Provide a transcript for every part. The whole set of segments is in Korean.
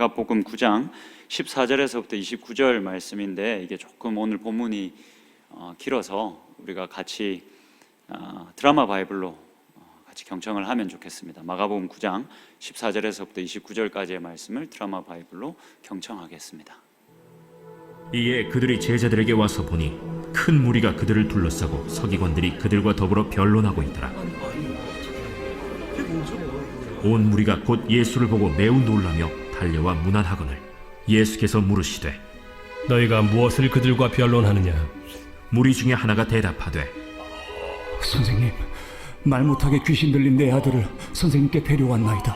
마가복음 9장 14절에서부터 29절 말씀인데 이게 조금 오늘 본문이 길어서 우리가 같이 드라마 바이블로 같이 경청을 하면 좋겠습니다. 마가복음 9장 14절에서부터 29절까지의 말씀을 드라마 바이블로 경청하겠습니다. 이에 그들이 제자들에게 와서 보니 큰 무리가 그들을 둘러싸고 서기관들이 그들과 더불어 변론하고 있더라. 온 무리가 곧 예수를 보고 매우 놀라며 달려와 문안하거늘 예수께서 물으시되 너희가 무엇을 그들과 변론하느냐? 무리 중에 하나가 대답하되 선생님, 말 못하게 귀신 들린 내 아들을 선생님께 데려왔나이다.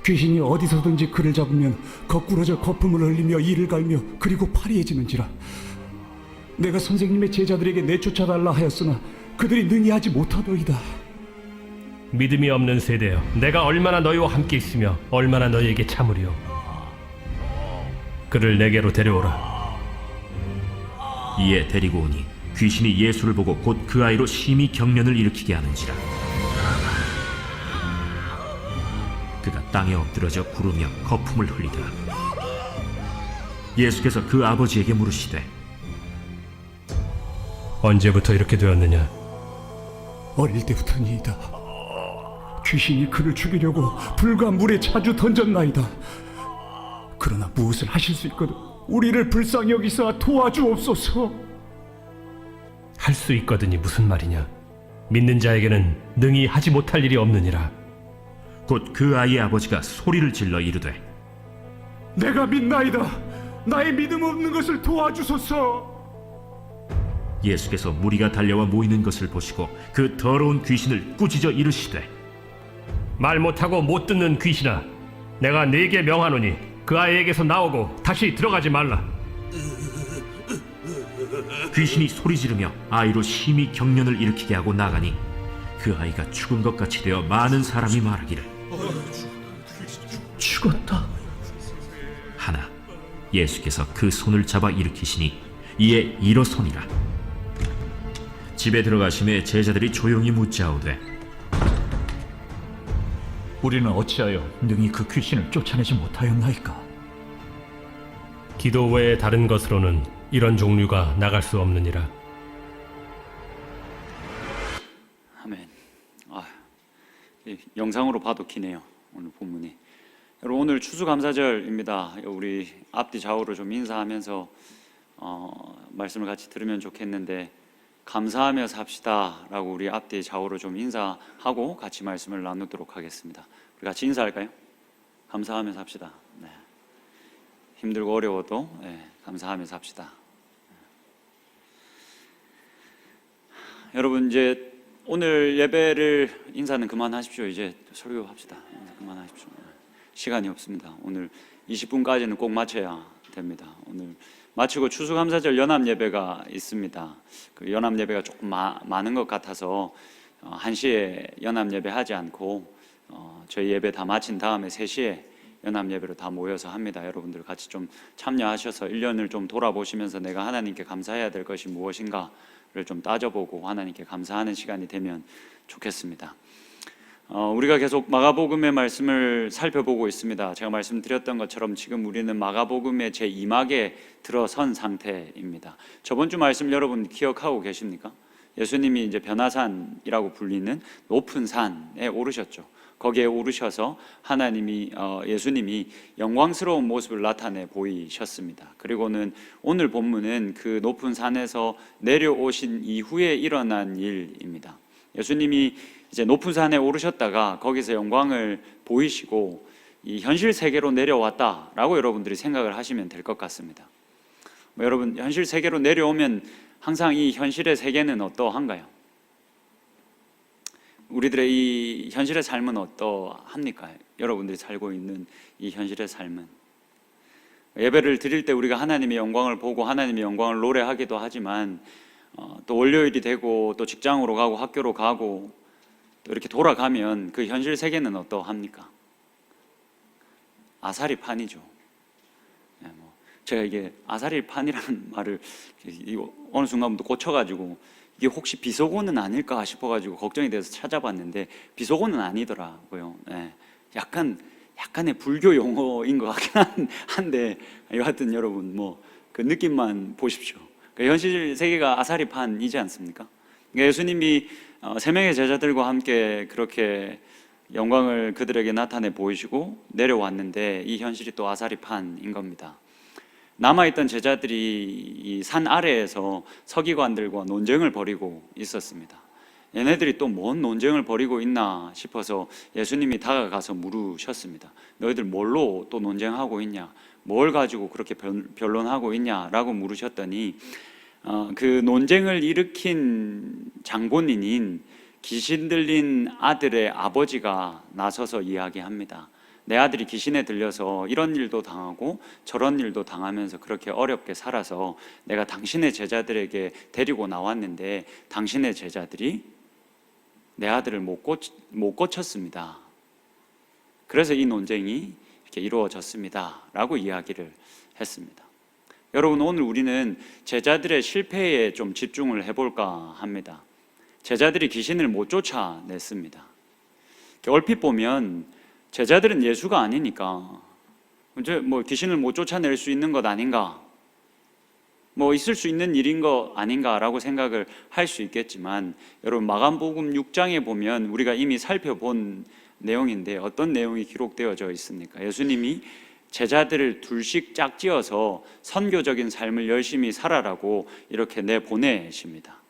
귀신이 어디서든지 그를 잡으면 거꾸러져 거품을 흘리며 이를 갈며 그리고 파리해지는지라. 내가 선생님의 제자들에게 내쫓아달라 하였으나 그들이 능히 하지 못하더이다. 믿음이 없는 세대여, 내가 얼마나 너희와 함께 있으며 얼마나 너희에게 참으리요. 그를 내게로 데려오라. 이에 데리고 오니 귀신이 예수를 보고 곧 그 아이로 심히 경련을 일으키게 하는지라. 그가 땅에 엎드러져 구르며 거품을 흘리더라. 예수께서 그 아버지에게 물으시되 언제부터 이렇게 되었느냐? 어릴 때부터니이다. 귀신이 그를 죽이려고 불과 물에 자주 던졌나이다. 그러나 무엇을 하실 수 있거든 우리를 불쌍히 여기사 도와주옵소서. 할 수 있거든이 무슨 말이냐? 믿는 자에게는 능히 하지 못할 일이 없느니라. 곧 그 아이의 아버지가 소리를 질러 이르되 내가 믿나이다. 나의 믿음 없는 것을 도와주소서. 예수께서 무리가 달려와 모이는 것을 보시고 그 더러운 귀신을 꾸짖어 이르시되 말 못하고 못 듣는 귀신아, 내가 네게 명하노니 그 아이에게서 나오고 다시 들어가지 말라. 귀신이 소리 지르며 아이로 심히 경련을 일으키게 하고 나가니 그 아이가 죽은 것 같이 되어 많은 사람이 말하기를 죽었다. 하나 예수께서 그 손을 잡아 일으키시니 이에 일어서니라. 집에 들어가심에 제자들이 조용히 묻자오되 우리는 어찌하여 능히 그 귀신을 쫓아내지 못하였나이까? 기도 외에 다른 것으로는 이런 종류가 나갈 수 없느니라. 아멘. 영상으로 봐도 기네요. 오늘 본문이. 여러분, 오늘 추수감사절입니다. 우리 앞뒤 좌우로 좀 인사하면서 말씀을 같이 들으면 좋겠는데, 감사하며 삽시다라고 우리 앞뒤 좌우로 좀 인사하고 같이 말씀을 나누도록 하겠습니다. 우리 같이 인사할까요? 감사하며 삽시다. 네. 힘들고 어려워도 감사하며 삽시다. 여러분, 이제 오늘 예배를 인사는 그만하십시오. 이제 설교합시다. 그만하십시오. 시간이 없습니다. 오늘 20분까지는 꼭 마쳐야 됩니다. 오늘 마치고 추수감사절 연합 예배가 있습니다. 그 연합 예배가 조금 많은 것 같아서 1시에 연합 예배 하지 않고 저희 예배 다 마친 다음에 3시에 연합 예배로 다 모여서 합니다. 여러분들 같이 좀 참여하셔서 1년을 좀 돌아보시면서 내가 하나님께 감사해야 될 것이 무엇인가를 좀 따져보고 하나님께 감사하는 시간이 되면 좋겠습니다. 우리가 계속 마가복음의 말씀을 살펴보고 있습니다. 제가 말씀드렸던 것처럼 지금 우리는 마가복음의 제2막에 들어선 상태입니다. 저번 주 말씀 여러분 기억하고 계십니까? 예수님이 이제 변화산이라고 불리는 높은 산에 오르셨죠. 거기에 오르셔서 예수님이 영광스러운 모습을 나타내 보이셨습니다. 그리고는 오늘 본문은 그 높은 산에서 내려오신 이후에 일어난 일입니다. 예수님이 이제 높은 산에 오르셨다가 거기서 영광을 보이시고 이 현실 세계로 내려왔다라고 여러분들이 생각을 하시면 될 것 같습니다. 여러분, 현실 세계로 내려오면 항상 이 현실의 세계는 어떠한가요? 우리들의 이 현실의 삶은 어떠합니까? 여러분들이 살고 있는 이 현실의 삶은 예배를 드릴 때 우리가 하나님의 영광을 보고 하나님의 영광을 노래하기도 하지만 또 월요일이 되고 또 직장으로 가고 학교로 가고 또 이렇게 돌아가면 그 현실 세계는 어떠합니까? 아사리판이죠. 제가 이게 아사리판이라는 말을 어느 순간부터 고쳐가지고 이게 혹시 비속어는 아닐까 싶어가지고 걱정이 돼서 찾아봤는데 비속어는 아니더라고요. 약간 약간의 불교 용어인 것 같긴 한데 여하튼 여러분 뭐 그 느낌만 보십시오. 현실 세계가 아사리판이지 않습니까? 예수님이 세 명의 제자들과 함께 그렇게 영광을 그들에게 나타내 보이시고 내려왔는데 이 현실이 또 아사리판인 겁니다. 남아있던 제자들이 이 산 아래에서 서기관들과 논쟁을 벌이고 있었습니다. 얘네들이 또 뭔 논쟁을 벌이고 있나 싶어서 예수님이 다가가서 물으셨습니다. 너희들 뭘로 또 논쟁하고 있냐? 뭘 가지고 그렇게 변론하고 있냐라고 물으셨더니 그 논쟁을 일으킨 장본인인 귀신 들린 아들의 아버지가 나서서 이야기합니다. 내 아들이 귀신에 들려서 이런 일도 당하고 저런 일도 당하면서 그렇게 어렵게 살아서 내가 당신의 제자들에게 데리고 나왔는데 당신의 제자들이 내 아들을 못 고쳤습니다. 그래서 이 논쟁이 이렇게 이루어졌습니다 라고 이야기를 했습니다. 여러분, 오늘 우리는 제자들의 실패에 좀 집중을 해볼까 합니다. 제자들이 귀신을 못 쫓아냈습니다. 얼핏 보면 제자들은 예수가 아니니까 이제 뭐 귀신을 못 쫓아낼 수 있는 것 아닌가, 뭐 있을 수 있는 일인 거 아닌가라고 생각을 할 수 있겠지만, 여러분 마감복음 6장에 보면 우리가 이미 살펴본 내용인데 어떤 내용이 기록되어져 있습니까? 예수님이 제자들을 둘씩 짝지어서 선교적인 삶을 열심히 살아라고 이렇게 내보내십니다.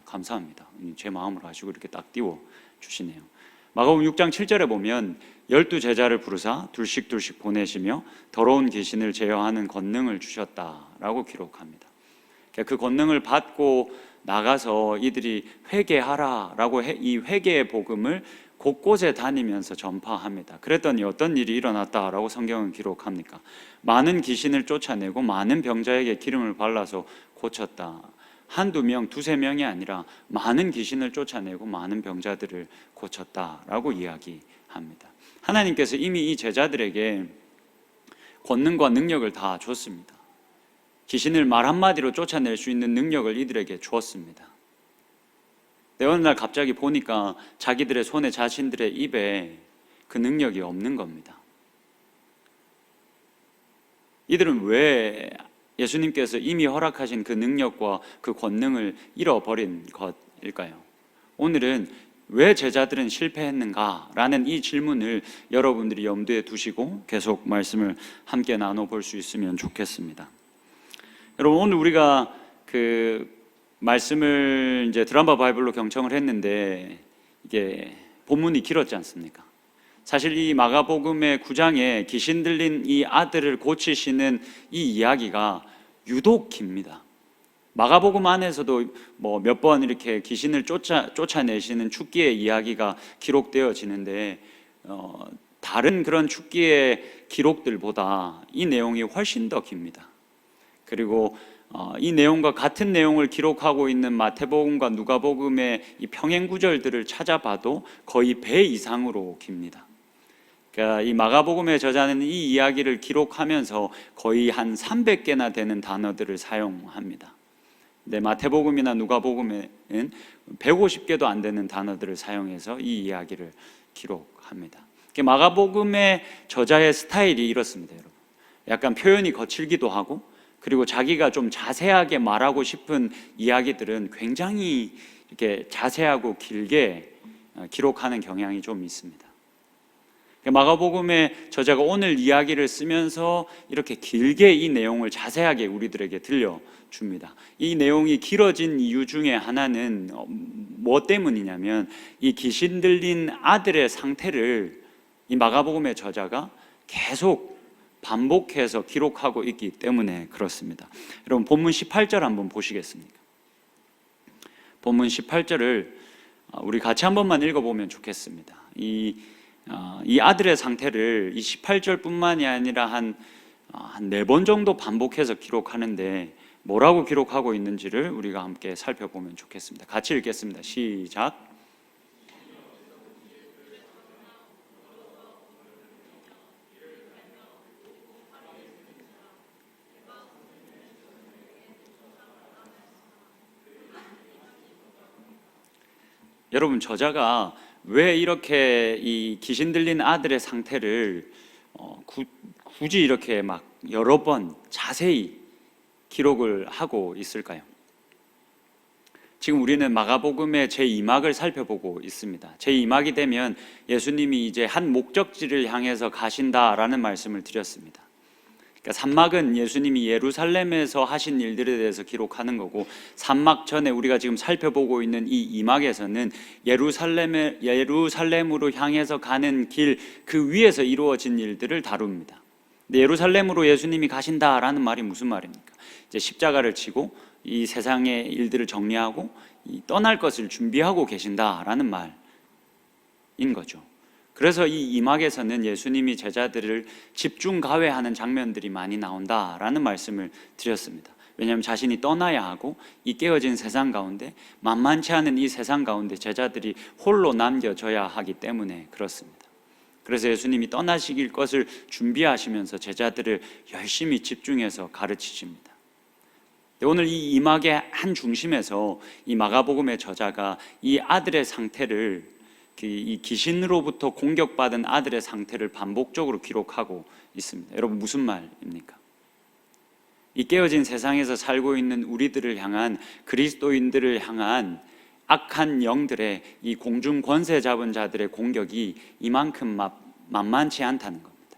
감사합니다. 제 마음으로 하시고 이렇게 딱 띄워 주시네요. 마가복음 6장 7절에 보면 12제자를 부르사 둘씩 보내시며 더러운 귀신을 제어하는 권능을 주셨다라고 기록합니다. 그 권능을 받고 나가서 이들이 회개하라라고 이 회개의 복음을 곳곳에 다니면서 전파합니다. 그랬더니 어떤 일이 일어났다라고 성경은 기록합니까? 많은 귀신을 쫓아내고 많은 병자에게 기름을 발라서 고쳤다. 한두 명, 두세 명이 아니라 많은 귀신을 쫓아내고 많은 병자들을 고쳤다라고 이야기합니다. 하나님께서 이미 이 제자들에게 권능과 능력을 다 줬습니다. 귀신을 말 한마디로 쫓아낼 수 있는 능력을 이들에게 주었습니다. 어느 날 갑자기 보니까 자기들의 손에 자신들의 입에 그 능력이 없는 겁니다. 이들은 왜 예수님께서 이미 허락하신 그 능력과 그 권능을 잃어버린 것일까요? 오늘은 왜 제자들은 실패했는가라는 이 질문을 여러분들이 염두에 두시고 계속 말씀을 함께 나눠볼 수 있으면 좋겠습니다. 여러분, 오늘 우리가 그 말씀을 이제 드라마 바이블로 경청을 했는데 이게 본문이 길었지 않습니까? 사실 이 마가복음의 9장에 귀신 들린 이 아들을 고치시는 이 이야기가 유독 깁니다. 마가복음 안에서도 뭐 몇 번 이렇게 귀신을 쫓아내시는 축기의 이야기가 기록되어지는데 다른 그런 축기의 기록들보다 이 내용이 훨씬 더 깁니다. 그리고 이 내용과 같은 내용을 기록하고 있는 마태복음과 누가복음의 이 평행 구절들을 찾아봐도 거의 배 이상으로 깁니다. 그러니까 이 마가복음의 저자는 이 이야기를 기록하면서 거의 한 300개나 되는 단어들을 사용합니다. 근데 마태복음이나 누가복음에는 150개도 안 되는 단어들을 사용해서 이 이야기를 기록합니다. 마가복음의 저자의 스타일이 이렇습니다, 여러분. 약간 표현이 거칠기도 하고, 그리고 자기가 좀 자세하게 말하고 싶은 이야기들은 굉장히 이렇게 자세하고 길게 기록하는 경향이 좀 있습니다. 마가복음의 저자가 오늘 이야기를 쓰면서 이렇게 길게 이 내용을 자세하게 우리들에게 들려줍니다. 이 내용이 길어진 이유 중에 하나는 뭐 때문이냐면 이 귀신 들린 아들의 상태를 이 마가복음의 저자가 계속 반복해서 기록하고 있기 때문에 그렇습니다. 여러분, 본문 18절 한번 보시겠습니까? 본문 18절을 우리 같이 한 번만 읽어보면 좋겠습니다. 이 아들의 상태를 이 18절뿐만이 아니라 한 4번 정도 반복해서 기록하는데 뭐라고 기록하고 있는지를 우리가 함께 살펴보면 좋겠습니다. 같이 읽겠습니다. 시작. 여러분, 저자가 왜 이렇게 이 귀신 들린 아들의 상태를 굳이 이렇게 막 여러 번 자세히 기록을 하고 있을까요? 지금 우리는 마가복음의 제2막을 살펴보고 있습니다. 제2막이 되면 예수님이 이제 한 목적지를 향해서 가신다라는 말씀을 드렸습니다. 그러니까 3막은 예수님이 예루살렘에서 하신 일들에 대해서 기록하는 거고, 3막 전에 우리가 지금 살펴보고 있는 이 2막에서는 예루살렘으로 향해서 가는 길 그 위에서 이루어진 일들을 다룹니다. 근데 예루살렘으로 예수님이 가신다라는 말이 무슨 말입니까? 이제 십자가를 지고 이 세상의 일들을 정리하고 떠날 것을 준비하고 계신다라는 말인 거죠. 그래서 이 이막에서는 예수님이 제자들을 집중 가회하는 장면들이 많이 나온다라는 말씀을 드렸습니다. 왜냐하면 자신이 떠나야 하고 이 깨어진 세상 가운데, 만만치 않은 이 세상 가운데 제자들이 홀로 남겨져야 하기 때문에 그렇습니다. 그래서 예수님이 떠나시길 것을 준비하시면서 제자들을 열심히 집중해서 가르치십니다. 오늘 이 이막의 한 중심에서 이 마가복음의 저자가 이 아들의 상태를, 이 귀신으로부터 공격받은 아들의 상태를 반복적으로 기록하고 있습니다. 여러분, 무슨 말입니까? 이 깨어진 세상에서 살고 있는 우리들을 향한, 그리스도인들을 향한 악한 영들의, 이 공중 권세 잡은 자들의 공격이 이만큼 만만치 않다는 겁니다.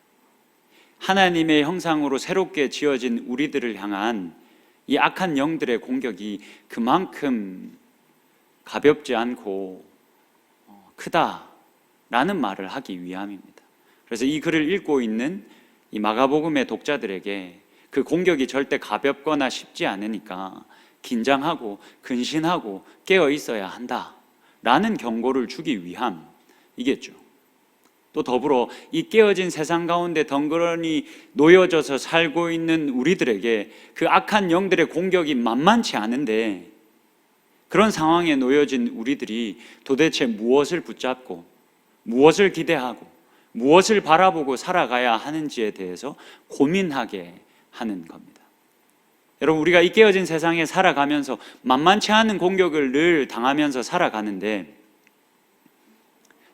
하나님의 형상으로 새롭게 지어진 우리들을 향한 이 악한 영들의 공격이 그만큼 가볍지 않고 크다라는 말을 하기 위함입니다. 그래서 이 글을 읽고 있는 이 마가복음의 독자들에게 그 공격이 절대 가볍거나 쉽지 않으니까 긴장하고 근신하고 깨어 있어야 한다라는 경고를 주기 위함이겠죠. 또 더불어 이 깨어진 세상 가운데 덩그러니 놓여져서 살고 있는 우리들에게 그 악한 영들의 공격이 만만치 않은데, 그런 상황에 놓여진 우리들이 도대체 무엇을 붙잡고 무엇을 기대하고 무엇을 바라보고 살아가야 하는지에 대해서 고민하게 하는 겁니다. 여러분, 우리가 이 깨어진 세상에 살아가면서 만만치 않은 공격을 늘 당하면서 살아가는데,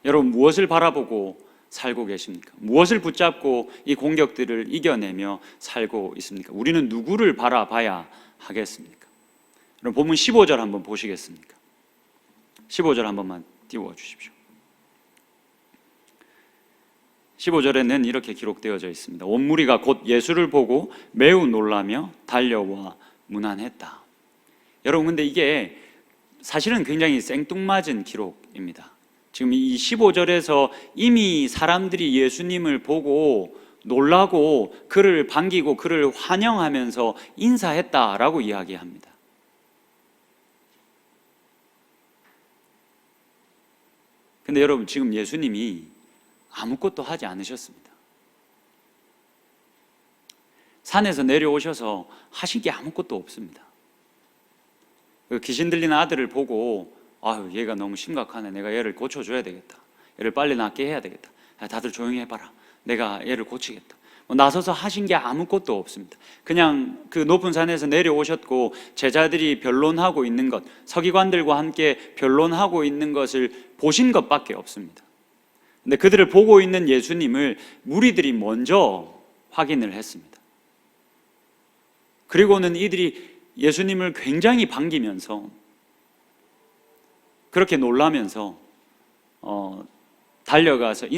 여러분 무엇을 바라보고 살고 계십니까? 무엇을 붙잡고 이 공격들을 이겨내며 살고 있습니까? 우리는 누구를 바라봐야 하겠습니까? 그럼 본문 15절 한번 보시겠습니까? 15절 한 번만 띄워주십시오. 15절에는 이렇게 기록되어져 있습니다. 온 무리가 곧 예수를 보고 매우 놀라며 달려와 문안했다. 여러분, 근데 이게 사실은 굉장히 생뚱맞은 기록입니다. 지금 이 15절에서 이미 사람들이 예수님을 보고 놀라고 그를 반기고 그를 환영하면서 인사했다라고 이야기합니다. 근데 여러분, 지금 예수님이 아무것도 하지 않으셨습니다. 산에서 내려오셔서 하신 게 아무것도 없습니다. 귀신 들린 아들을 보고, 아유, 얘가 너무 심각하네, 내가 얘를 고쳐줘야 되겠다, 얘를 빨리 낫게 해야 되겠다, 다들 조용히 해봐라, 내가 얘를 고치겠다, 나서서 하신 게 아무것도 없습니다. 그냥 그 높은 산에서 내려오셨고 제자들이 변론하고 있는 것, 서기관들과 함께 변론하고 있는 것을 보신 것밖에 없습니다. 근데 그들을 보고 있는 예수님을 무리들이 먼저 확인을 했습니다. 그리고는 이들이 예수님을 굉장히 반기면서, 그렇게 놀라면서 달려가서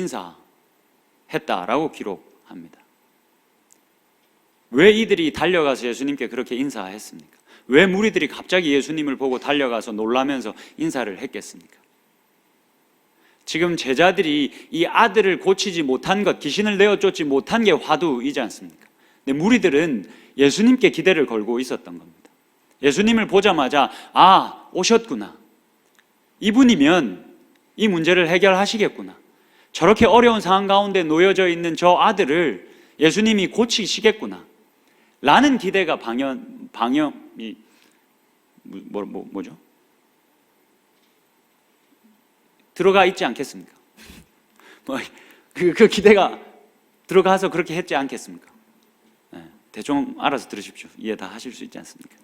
인사했다라고 기록합니다. 왜 이들이 달려가서 예수님께 그렇게 인사했습니까? 왜 무리들이 갑자기 예수님을 보고 달려가서 놀라면서 인사를 했겠습니까? 지금 제자들이 이 아들을 고치지 못한 것, 귀신을 내어쫓지 못한 게 화두이지 않습니까? 근데 무리들은 예수님께 기대를 걸고 있었던 겁니다. 예수님을 보자마자, 아, 오셨구나, 이분이면 이 문제를 해결하시겠구나, 저렇게 어려운 상황 가운데 놓여져 있는 저 아들을 예수님이 고치시겠구나 라는 기대가 뭐죠? 들어가 있지 않겠습니까? 그 기대가 들어가서 그렇게 했지 않겠습니까? 대충 알아서 들으십시오. 이해 다 하실 수 있지 않습니까?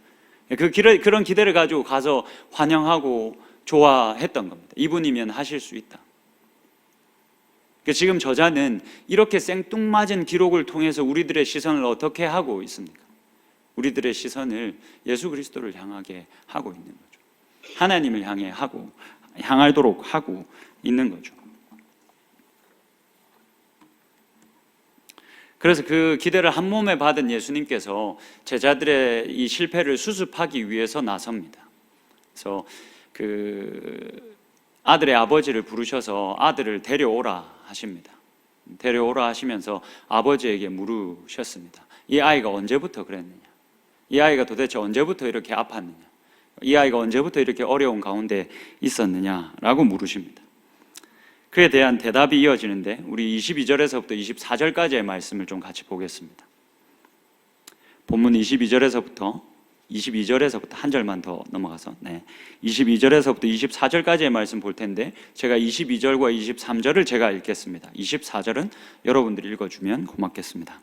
그런 기대를 가지고 가서 환영하고 좋아했던 겁니다. 이분이면 하실 수 있다. 지금 저자는 이렇게 생뚱맞은 기록을 통해서 우리들의 시선을 어떻게 하고 있습니까? 우리들의 시선을 예수 그리스도를 향하게 하고 있는 거죠. 하나님을 향하도록 하고 있는 거죠. 그래서 그 기대를 한 몸에 받은 예수님께서 제자들의 이 실패를 수습하기 위해서 나섭니다. 그래서 그 아들의 아버지를 부르셔서 아들을 데려오라 하십니다. 데려오라 하시면서 아버지에게 물으셨습니다. 이 아이가 언제부터 그랬느냐? 이 아이가 도대체 언제부터 이렇게 아팠느냐? 이 아이가 언제부터 이렇게 어려운 가운데 있었느냐라고 물으십니다. 그에 대한 대답이 이어지는데 우리 22절에서부터 24절까지의 말씀을 좀 같이 보겠습니다. 본문 22절에서부터 한 절만 더 넘어가서 22절에서부터 24절까지의 말씀 볼 텐데 제가 22절과 23절을 제가 읽겠습니다. 24절은 여러분들이 읽어주면 고맙겠습니다.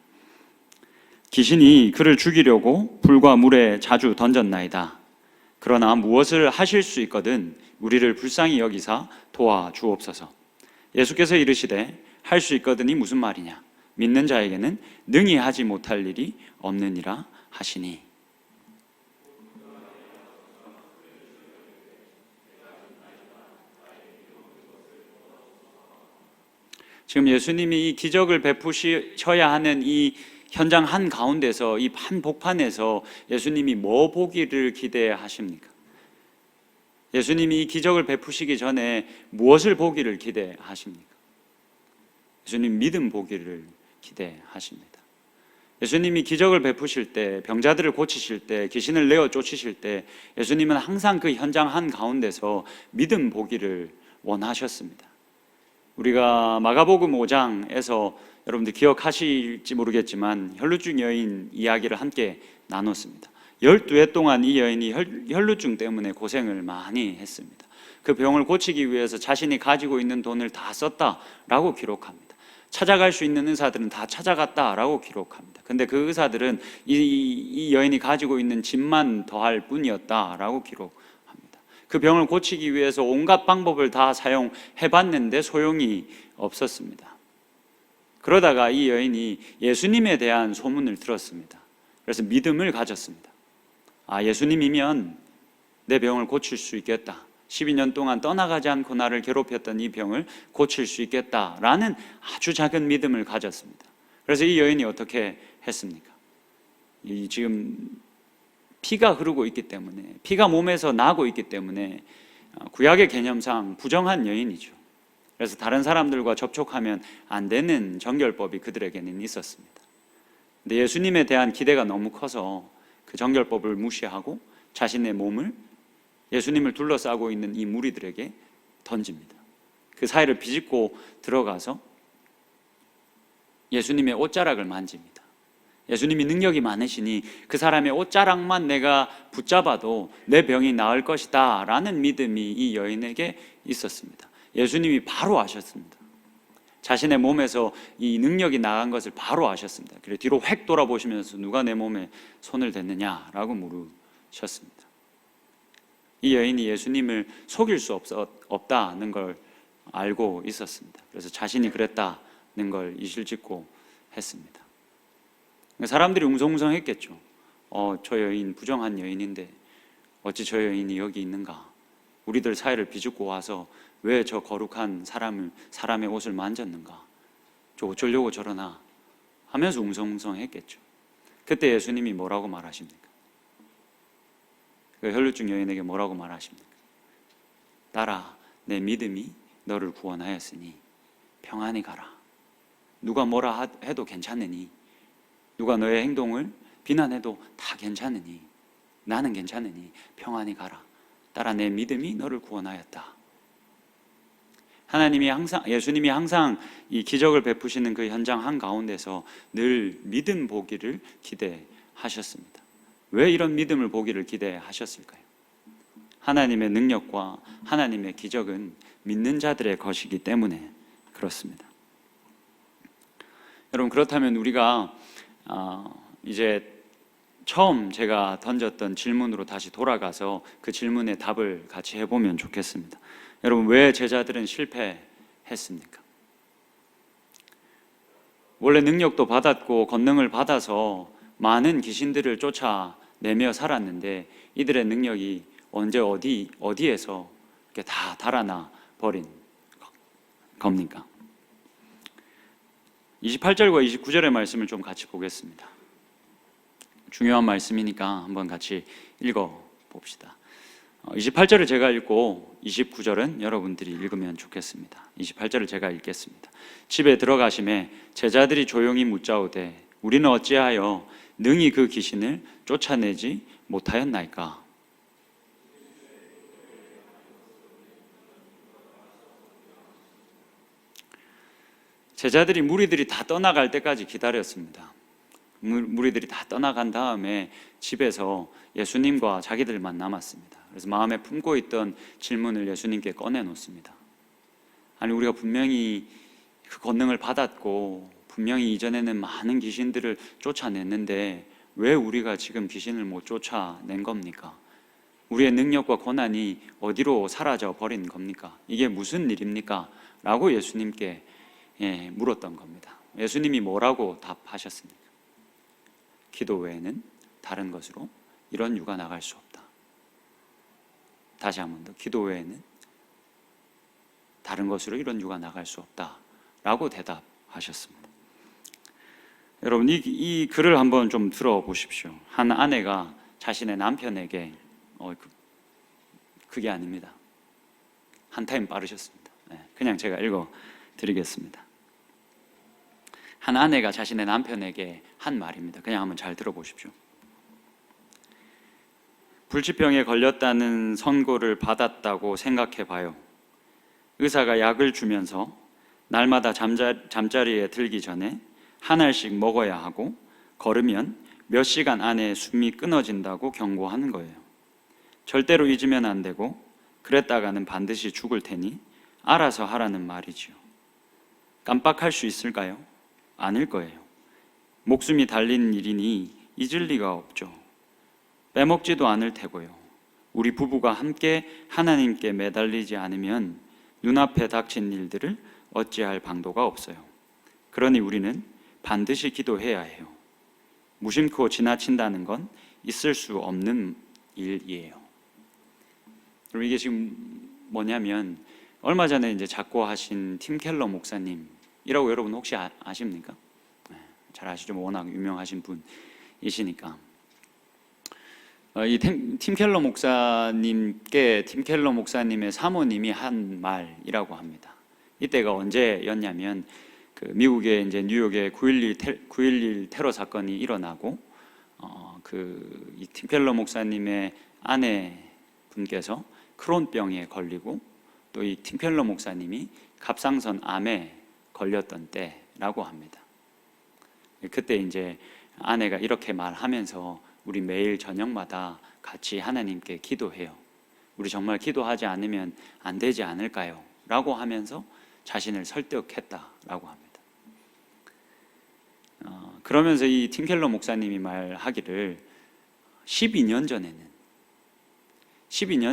귀신이 그를 죽이려고 불과 물에 자주 던졌나이다. 그러나 무엇을 하실 수 있거든 우리를 불쌍히 여기사 도와주옵소서. 예수께서 이르시되 할 수 있거든이 무슨 말이냐? 믿는 자에게는 능히 하지 못할 일이 없느니라 하시니. 지금 예수님이 이 기적을 베푸셔야 하는 이 현장 한 가운데서 이 한복판에서 예수님이 뭐 보기를 기대하십니까? 예수님이 이 기적을 베푸시기 전에 무엇을 보기를 기대하십니까? 예수님 믿음 보기를 기대하십니다. 예수님이 기적을 베푸실 때, 병자들을 고치실 때, 귀신을 내어 쫓으실 때 예수님은 항상 그 현장 한 가운데서 믿음 보기를 원하셨습니다. 우리가 마가복음 5장에서 여러분들 기억하실지 모르겠지만 혈루증 여인 이야기를 함께 나눴습니다. 12해 동안 이 여인이 혈루증 때문에 고생을 많이 했습니다. 그 병을 고치기 위해서 자신이 가지고 있는 돈을 다 썼다라고 기록합니다. 찾아갈 수 있는 의사들은 다 찾아갔다라고 기록합니다. 근데 그 의사들은 이 여인이 가지고 있는 짐만 더할 뿐이었다라고 기록합니다. 그 병을 고치기 위해서 온갖 방법을 다 사용해봤는데 소용이 없었습니다. 그러다가 이 여인이 예수님에 대한 소문을 들었습니다. 그래서 믿음을 가졌습니다. 예수님이면 내 병을 고칠 수 있겠다. 12년 동안 떠나가지 않고 나를 괴롭혔던 이 병을 고칠 수 있겠다라는 아주 작은 믿음을 가졌습니다. 그래서 이 여인이 어떻게 했습니까? 지금 피가 흐르고 있기 때문에, 피가 몸에서 나고 있기 때문에 구약의 개념상 부정한 여인이죠. 그래서 다른 사람들과 접촉하면 안 되는 정결법이 그들에게는 있었습니다. 근데 예수님에 대한 기대가 너무 커서 그 정결법을 무시하고 자신의 몸을 예수님을 둘러싸고 있는 이 무리들에게 던집니다. 그 사이를 비집고 들어가서 예수님의 옷자락을 만집니다. 예수님이 능력이 많으시니 그 사람의 옷자락만 내가 붙잡아도 내 병이 나을 것이다 라는 믿음이 이 여인에게 있었습니다. 예수님이 바로 아셨습니다. 자신의 몸에서 이 능력이 나간 것을 바로 아셨습니다. 그래서 뒤로 획 돌아보시면서 누가 내 몸에 손을 댔느냐라고 물으셨습니다. 이 여인이 예수님을 속일 수 없다는 걸 알고 있었습니다. 그래서 자신이 그랬다는 걸 이실직고 했습니다. 사람들이 웅성웅성했겠죠. 저 여인 부정한 여인인데 어찌 저 여인이 여기 있는가? 우리들 사이를 비집고 와서 왜 저 거룩한 사람의 옷을 만졌는가? 저 어쩌려고 저러나? 하면서 웅성웅성했겠죠. 그때 예수님이 뭐라고 말하십니까? 그 혈루증 여인에게 뭐라고 말하십니까? 딸아, 내 믿음이 너를 구원하였으니 평안히 가라. 누가 뭐라 해도 괜찮으니, 누가 너의 행동을 비난해도 다 괜찮으니, 나는 괜찮으니 평안히 가라. 딸아, 내 믿음이 너를 구원하였다. 예수님이 항상 이 기적을 베푸시는 그 현장 한가운데서 늘 믿음 보기를 기대하셨습니다. 왜 이런 믿음을 보기를 기대하셨을까요? 하나님의 능력과 하나님의 기적은 믿는 자들의 것이기 때문에 그렇습니다. 여러분, 그렇다면 우리가 이제 처음 제가 던졌던 질문으로 다시 돌아가서 그 질문의 답을 같이 해보면 좋겠습니다. 여러분, 왜 제자들은 실패했습니까? 원래 능력도 받았고 권능을 받아서 많은 귀신들을 쫓아내며 살았는데 이들의 능력이 언제 어디에서 이렇게 다 달아나 버린 겁니까? 28절과 29절의 말씀을 좀 같이 보겠습니다. 중요한 말씀이니까 한번 같이 읽어 봅시다. 28절을 제가 읽고 29절은 여러분들이 읽으면 좋겠습니다. 28절을 제가 읽겠습니다. 집에 들어가심에 제자들이 조용히 묻자오되 우리는 어찌하여 능히 그 귀신을 쫓아내지 못하였나이까? 제자들이 무리들이 다 떠나갈 때까지 기다렸습니다. 무리들이 다 떠나간 다음에 집에서 예수님과 자기들만 남았습니다. 그래서 마음에 품고 있던 질문을 예수님께 꺼내놓습니다. 아니, 우리가 분명히 그 권능을 받았고 분명히 이전에는 많은 귀신들을 쫓아냈는데 왜 우리가 지금 귀신을 못 쫓아낸 겁니까? 우리의 능력과 권한이 어디로 사라져 버린 겁니까? 이게 무슨 일입니까? 라고 예수님께 물었던 겁니다. 예수님이 뭐라고 답하셨습니까? 기도 외에는 다른 것으로 이런 유가 나갈 수 없다. 다시 한 번 더, 기도 외에는 다른 것으로 이런 유가 나갈 수 없다 라고 대답하셨습니다. 여러분, 이 글을 한번 좀 들어보십시오. 한 아내가 자신의 남편에게 그게 아닙니다. 한 타임 빠르셨습니다. 그냥 제가 읽어드리겠습니다. 한 아내가 자신의 남편에게 한 말입니다. 그냥 한번 잘 들어보십시오. 불치병에 걸렸다는 선고를 받았다고 생각해봐요. 의사가 약을 주면서 날마다 잠자리에 들기 전에 한 알씩 먹어야 하고 걸으면 몇 시간 안에 숨이 끊어진다고 경고하는 거예요. 절대로 잊으면 안 되고 그랬다가는 반드시 죽을 테니 알아서 하라는 말이지요. 깜빡할 수 있을까요? 아닐 거예요. 목숨이 달린 일이니 잊을 리가 없죠. 빼먹지도 않을 테고요. 우리 부부가 함께 하나님께 매달리지 않으면 눈앞에 닥친 일들을 어찌할 방도가 없어요. 그러니 우리는 반드시 기도해야 해요. 무심코 지나친다는 건 있을 수 없는 일이에요. 그럼 이게 지금 뭐냐면 얼마 전에 이제 작고하신 팀 켈러 목사님이라고 여러분 혹시 아십니까? 잘 아시죠? 워낙 유명하신 분이시니까. 이 팀 켈러 목사님께 팀 켈러 목사님의 사모님이 한 말이라고 합니다. 이때가 언제였냐면 그 미국의 이제 뉴욕의 9.11 테러 사건이 일어나고 이 팀 켈러 목사님의 아내 분께서 크론병에 걸리고 또 이 팀 켈러 목사님이 갑상선 암에 걸렸던 때라고 합니다. 그때 이제 아내가 이렇게 말하면서 우리 매일 저녁마다 같이 하나님께 기도해요. 우리 정말 기도하지 않으면 안 되지 않을까요? 라고 하면서 자신을 설득했다라고 합니다. 그러면서 이 팀 켈러 목사님이 말하기를 12년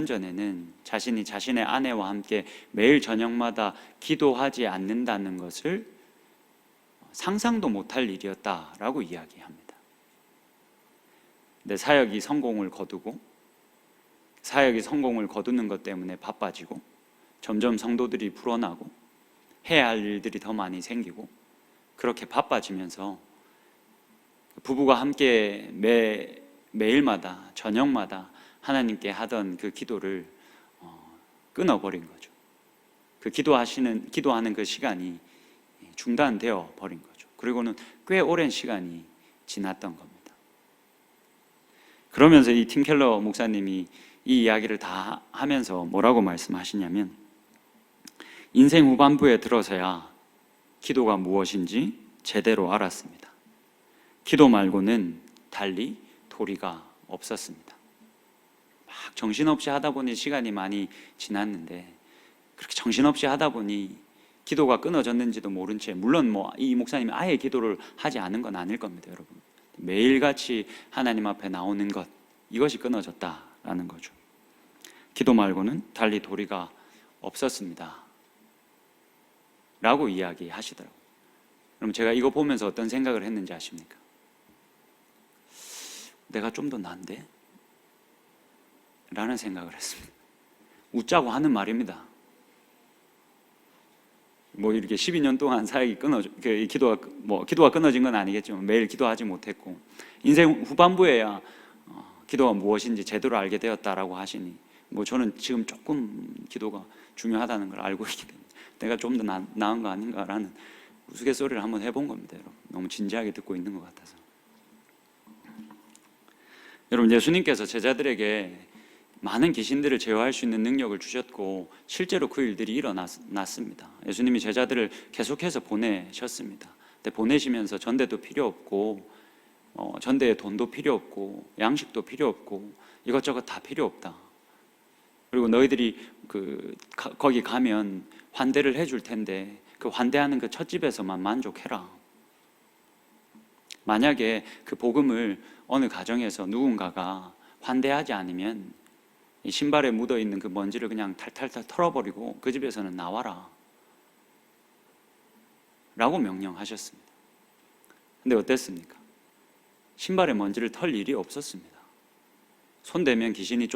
전에는 자신이 자신의 아내와 함께 매일 저녁마다 기도하지 않는다는 것을 상상도 못할 일이었다라고 이야기합니다. 근데 사역이 성공을 거두는 것 때문에 바빠지고 점점 성도들이 불어나고 해야 할 일들이 더 많이 생기고 그렇게 바빠지면서 부부가 함께 매일마다 저녁마다 하나님께 하던 그 기도를 끊어버린 거죠. 그 기도하는 그 시간이 중단되어 버린 거죠. 그리고는 꽤 오랜 시간이 지났던 겁니다. 그러면서 이 팀 켈러 목사님이 이 이야기를 다 하면서 뭐라고 말씀하시냐면 인생 후반부에 들어서야 기도가 무엇인지 제대로 알았습니다. 기도 말고는 달리 도리가 없었습니다. 막 정신없이 하다 보니 시간이 많이 지났는데 그렇게 정신없이 하다 보니 기도가 끊어졌는지도 모른 채, 물론 이 목사님이 아예 기도를 하지 않은 건 아닐 겁니다, 여러분. 매일같이 하나님 앞에 나오는 것, 이것이 끊어졌다라는 거죠. 기도 말고는 달리 도리가 없었습니다 라고 이야기하시더라고요. 그럼 제가 이거 보면서 어떤 생각을 했는지 아십니까? 내가 좀 더 난데? 라는 생각을 했습니다. 웃자고 하는 말입니다. 뭐 이렇게 12년 동안 사역이 기도가 끊어진 건 아니겠지만 매일 기도하지 못했고 인생 후반부에야 기도가 무엇인지 제대로 알게 되었다라고 하시니 뭐 저는 지금 조금 기도가 중요하다는 걸 알고 있기 때문에 내가 좀 더 나은 거 아닌가라는 우스갯소리를 한번 해본 겁니다. 여러분 너무 진지하게 듣고 있는 것 같아서. 여러분 예수님께서 제자들에게 많은 귀신들을 제어할 수 있는 능력을 주셨고 실제로 그 일들이 일어났습니다. 예수님이 제자들을 계속해서 보내셨습니다. 근데 보내시면서 전대도 필요 없고 전대에 돈도 필요 없고 양식도 필요 없고 이것저것 다 필요 없다. 그리고 너희들이 거기 가면 환대를 해줄 텐데 그 환대하는 그 첫 집에서만 만족해라. 만약에 그 복음을 어느 가정에서 누군가가 환대하지 않으면 이 신발에 묻어있는 그 먼지를 그냥 탈탈탈 털어버리고 그 집에서는 나와라 라고 명령하셨습니다. 근데 어땠습니까? 신발에 먼지를 털 일이 없었습니다. 손대면 귀신이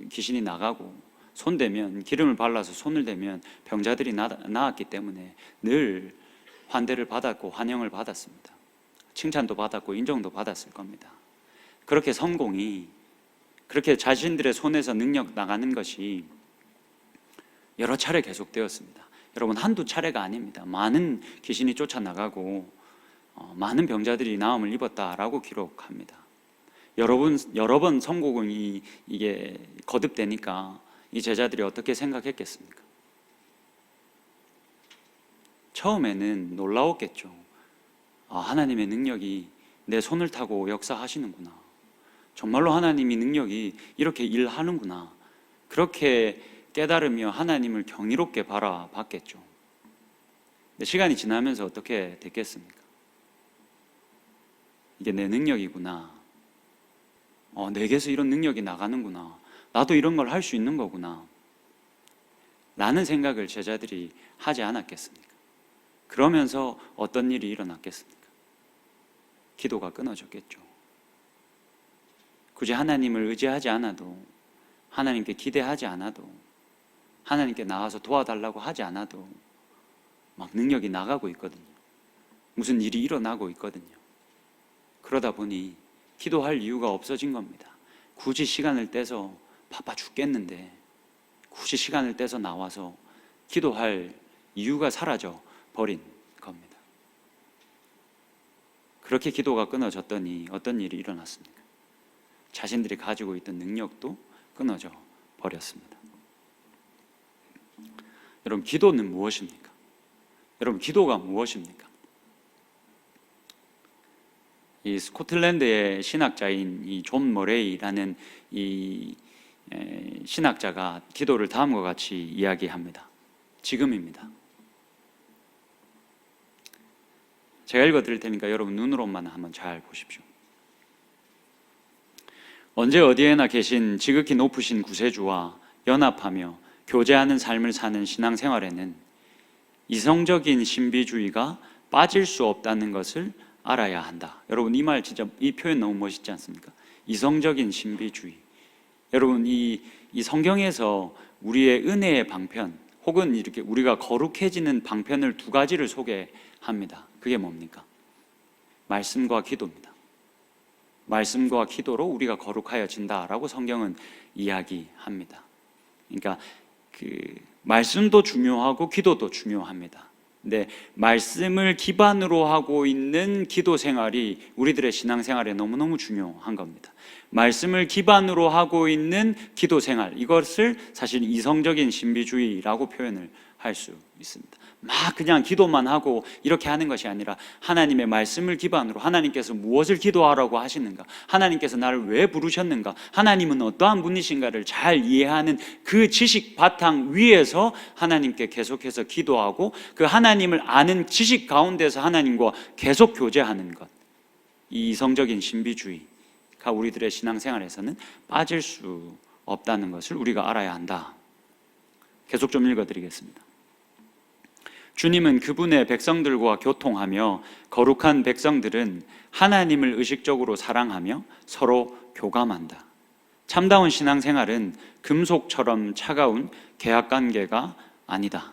귀신이 나가고 손대면 기름을 발라서 손을 대면 병자들이 나았기 때문에 늘 환대를 받았고 환영을 받았습니다. 칭찬도 받았고 인정도 받았을 겁니다. 그렇게 성공이 그렇게 자신들의 손에서 능력 나가는 것이 여러 차례 계속되었습니다. 여러분 한두 차례가 아닙니다. 많은 귀신이 쫓아나가고 많은 병자들이 나음을 입었다라고 기록합니다. 여러 번 성공이 이게 거듭되니까 이 제자들이 어떻게 생각했겠습니까? 처음에는 놀라웠겠죠. 하나님의 능력이 내 손을 타고 역사하시는구나. 정말로 하나님이 능력이 이렇게 일하는구나. 그렇게 깨달으며 하나님을 경이롭게 바라봤겠죠. 근데 시간이 지나면서 어떻게 됐겠습니까? 이게 내 능력이구나. 내게서 이런 능력이 나가는구나. 나도 이런 걸 할 수 있는 거구나. 라는 생각을 제자들이 하지 않았겠습니까? 그러면서 어떤 일이 일어났겠습니까? 기도가 끊어졌겠죠. 굳이 하나님을 의지하지 않아도, 하나님께 기대하지 않아도, 하나님께 나와서 도와달라고 하지 않아도 막 능력이 나가고 있거든요. 무슨 일이 일어나고 있거든요. 그러다 보니 기도할 이유가 없어진 겁니다. 굳이 시간을 떼서 바빠 죽겠는데 굳이 시간을 떼서 나와서 기도할 이유가 사라져 버린 겁니다. 그렇게 기도가 끊어졌더니 어떤 일이 일어났습니까? 자신들이 가지고 있던 능력도 끊어져 버렸습니다. 여러분, 기도는 무엇입니까? 여러분, 기도가 무엇입니까? 이 스코틀랜드의 신학자인 이 존 머레이라는 이 신학자가 기도를 다음과 같이 이야기합니다. 지금입니다. 제가 읽어드릴 테니까 여러분 눈으로만 한번 잘 보십시오. 언제 어디에나 계신 지극히 높으신 구세주와 연합하며 교제하는 삶을 사는 신앙생활에는 이성적인 신비주의가 빠질 수 없다는 것을 알아야 한다. 여러분, 이 말 진짜, 이 표현 너무 멋있지 않습니까? 이성적인 신비주의. 여러분, 이 성경에서 우리의 은혜의 방편, 혹은 이렇게 우리가 거룩해지는 방편을 두 가지를 소개합니다. 그게 뭡니까? 말씀과 기도입니다. 말씀과 기도로 우리가 거룩하여진다라고 성경은 이야기합니다. 그러니까 말씀도 중요하고 기도도 중요합니다. 근데 말씀을 기반으로 하고 있는 기도 생활이 우리들의 신앙생활에 너무너무 중요한 겁니다. 말씀을 기반으로 하고 있는 기도 생활, 이것을 사실 이성적인 신비주의라고 표현을 할 수 있습니다. 막 그냥 기도만 하고 이렇게 하는 것이 아니라 하나님의 말씀을 기반으로 하나님께서 무엇을 기도하라고 하시는가, 하나님께서 나를 왜 부르셨는가, 하나님은 어떠한 분이신가를 잘 이해하는 그 지식 바탕 위에서 하나님께 계속해서 기도하고 그 하나님을 아는 지식 가운데서 하나님과 계속 교제하는 것, 이 이성적인 신비주의가 우리들의 신앙생활에서는 빠질 수 없다는 것을 우리가 알아야 한다. 계속 좀 읽어드리겠습니다. 주님은 그분의 백성들과 교통하며 거룩한 백성들은 하나님을 의식적으로 사랑하며 서로 교감한다. 참다운 신앙생활은 금속처럼 차가운 계약관계가 아니다.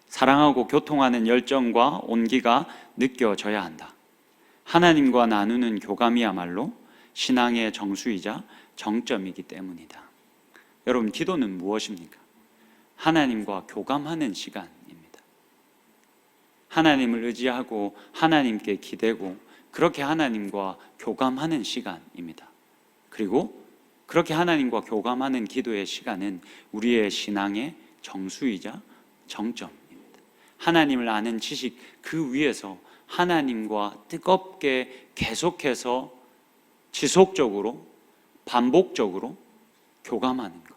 사랑하고 교통하는 열정과 온기가 느껴져야 한다. 하나님과 나누는 교감이야말로 신앙의 정수이자 정점이기 때문이다. 여러분, 기도는 무엇입니까? 하나님과 교감하는 시간입니다. 하나님을 의지하고 하나님께 기대고 그렇게 하나님과 교감하는 시간입니다. 그리고 그렇게 하나님과 교감하는 기도의 시간은 우리의 신앙의 정수이자 정점입니다. 하나님을 아는 지식 그 위에서 하나님과 뜨겁게 계속해서 지속적으로 반복적으로 교감하는 것,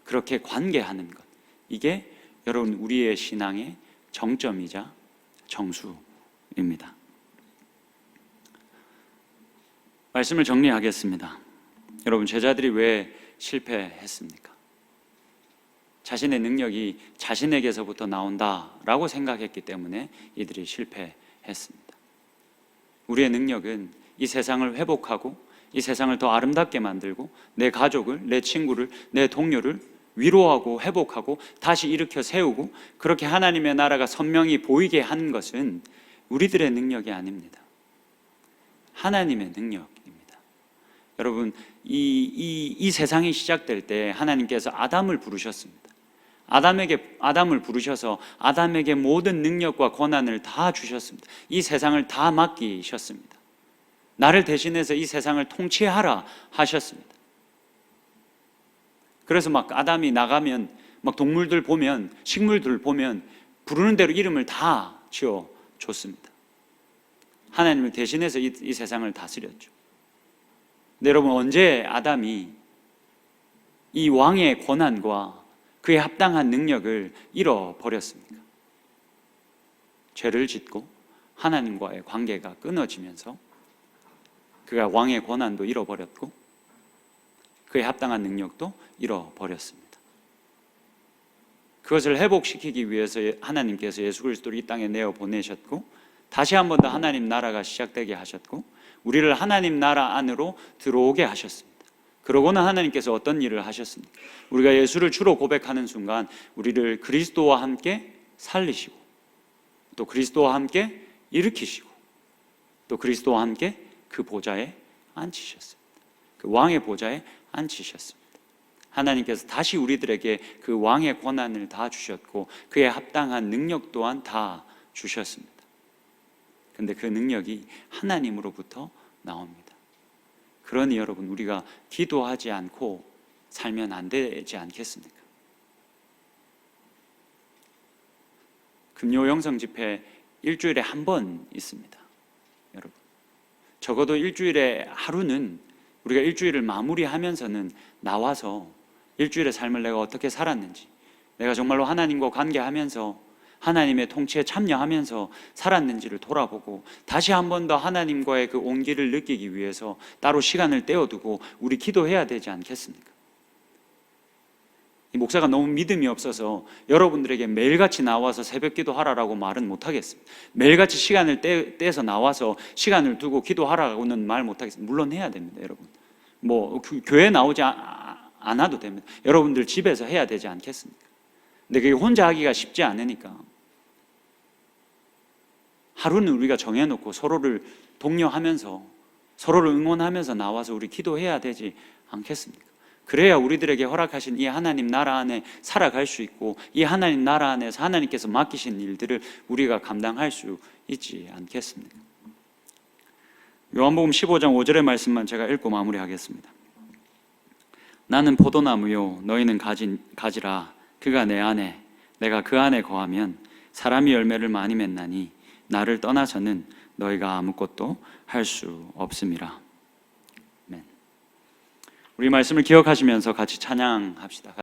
그렇게 관계하는 것, 이게 여러분 우리의 신앙의 정점이자 정수입니다. 말씀을 정리하겠습니다. 여러분, 제자들이 왜 실패했습니까? 자신의 능력이 자신에게서부터 나온다라고 생각했기 때문에 이들이 실패했습니다. 우리의 능력은 이 세상을 회복하고 이 세상을 더 아름답게 만들고 내 가족을, 내 친구를, 내 동료를 위로하고 회복하고 다시 일으켜 세우고 그렇게 하나님의 나라가 선명히 보이게 한 것은 우리들의 능력이 아닙니다. 하나님의 능력입니다. 여러분, 이 세상이 시작될 때 하나님께서 아담을 부르셨습니다. 아담을 부르셔서 아담에게 모든 능력과 권한을 다 주셨습니다. 이 세상을 다 맡기셨습니다. 나를 대신해서 이 세상을 통치하라 하셨습니다. 그래서 막 아담이 나가면 막 동물들 보면, 식물들 보면 부르는 대로 이름을 다 지어 줬습니다. 하나님을 대신해서 이 세상을 다스렸죠. 근데 여러분, 언제 아담이 이 왕의 권한과 그에 합당한 능력을 잃어버렸습니까? 죄를 짓고 하나님과의 관계가 끊어지면서 그가 왕의 권한도 잃어버렸고 그에 합당한 능력도 잃어버렸습니다. 그것을 회복시키기 위해서 하나님께서 예수 그리스도를 이 땅에 내어 보내셨고 다시 한 번 더 하나님 나라가 시작되게 하셨고 우리를 하나님 나라 안으로 들어오게 하셨습니다. 그러고는 하나님께서 어떤 일을 하셨습니까? 우리가 예수를 주로 고백하는 순간 우리를 그리스도와 함께 살리시고 또 그리스도와 함께 일으키시고 또 그리스도와 함께 그 보좌에 앉히셨습니다. 그 왕의 보좌에 앉히셨습니다. 하나님께서 다시 우리들에게 그 왕의 권한을 다 주셨고 그에 합당한 능력 또한 다 주셨습니다. 그런데 그 능력이 하나님으로부터 나옵니다. 그러니 여러분, 우리가 기도하지 않고 살면 안 되지 않겠습니까? 금요 영성 집회 일주일에 한 번 있습니다. 여러분, 적어도 일주일에 하루는 우리가 일주일을 마무리하면서는 나와서 일주일의 삶을 내가 어떻게 살았는지, 내가 정말로 하나님과 관계하면서 하나님의 통치에 참여하면서 살았는지를 돌아보고 다시 한 번 더 하나님과의 그 온기를 느끼기 위해서 따로 시간을 떼어두고 우리 기도해야 되지 않겠습니까? 이 목사가 너무 믿음이 없어서 여러분들에게 매일같이 나와서 새벽 기도하라라고 말은 못하겠습니다. 매일같이 시간을 떼서 나와서 시간을 두고 기도하라고는 말 못하겠습니다. 물론 해야 됩니다, 여러분. 뭐 교회 나오지 않아도 됩니다. 여러분들 집에서 해야 되지 않겠습니까? 근데 그게 혼자 하기가 쉽지 않으니까 하루는 우리가 정해놓고 서로를 독려하면서 서로를 응원하면서 나와서 우리 기도해야 되지 않겠습니까? 그래야 우리들에게 허락하신 이 하나님 나라 안에 살아갈 수 있고 이 하나님 나라 안에서 하나님께서 맡기신 일들을 우리가 감당할 수 있지 않겠습니까? 요한복음 15장 5절의 말씀만 제가 읽고 마무리하겠습니다. 나는 포도나무요 너희는 가지라. 그가 내 안에 내가 그 안에 거하면 사람이 열매를 많이 맺나니 나를 떠나서는 너희가 아무것도 할 수 없음이라. 우리 말씀을 기억하시면서 같이 찬양합시다.